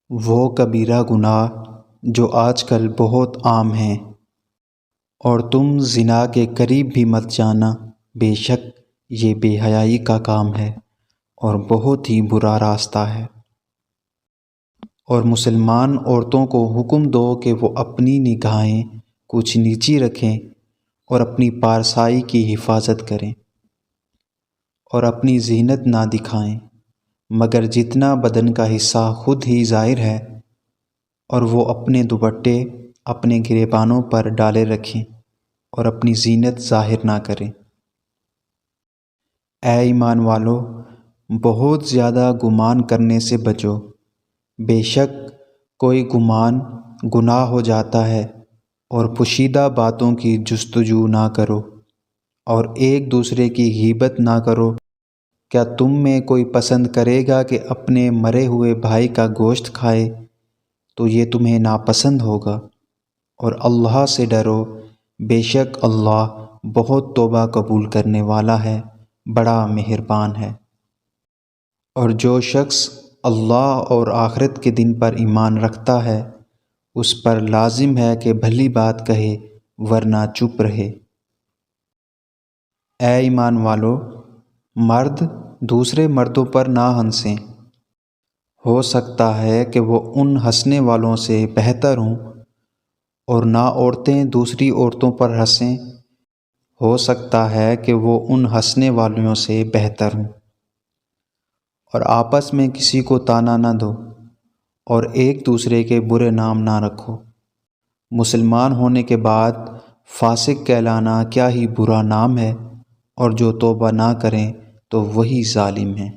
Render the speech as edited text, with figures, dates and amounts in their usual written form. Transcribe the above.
وہ کبیرہ گناہ جو آج کل بہت عام ہیں، اور تم زنا کے قریب بھی مت جانا، بے شک یہ بے حیائی کا کام ہے اور بہت ہی برا راستہ ہے۔ اور مسلمان عورتوں کو حکم دو کہ وہ اپنی نگاہیں کچھ نیچی رکھیں اور اپنی پارسائی کی حفاظت کریں اور اپنی زینت نہ دکھائیں مگر جتنا بدن کا حصہ خود ہی ظاہر ہے، اور وہ اپنے دوپٹے اپنے گریبانوں پر ڈالے رکھیں اور اپنی زینت ظاہر نہ کریں۔ اے ایمان والو، بہت زیادہ گمان کرنے سے بچو، بے شک کوئی گمان گناہ ہو جاتا ہے، اور پوشیدہ باتوں کی جستجو نہ کرو، اور ایک دوسرے کی غیبت نہ کرو۔ کیا تم میں کوئی پسند کرے گا کہ اپنے مرے ہوئے بھائی کا گوشت کھائے؟ تو یہ تمہیں ناپسند ہوگا، اور اللہ سے ڈرو، بے شک اللہ بہت توبہ قبول کرنے والا ہے، بڑا مہربان ہے۔ اور جو شخص اللہ اور آخرت کے دن پر ایمان رکھتا ہے، اس پر لازم ہے کہ بھلی بات کہے ورنہ چپ رہے۔ اے ایمان والو، مرد دوسرے مردوں پر نہ ہنسیں، ہو سکتا ہے کہ وہ ان ہنسنے والوں سے بہتر ہوں، اور نہ عورتیں دوسری عورتوں پر ہنسیں، ہو سکتا ہے کہ وہ ان ہنسنے والوں سے بہتر ہوں۔ اور آپس میں کسی کو طعنہ نہ دو، اور ایک دوسرے کے برے نام نہ رکھو۔ مسلمان ہونے کے بعد فاسق کہلانا کیا ہی برا نام ہے، اور جو توبہ نہ کریں تو وہی ظالم ہیں۔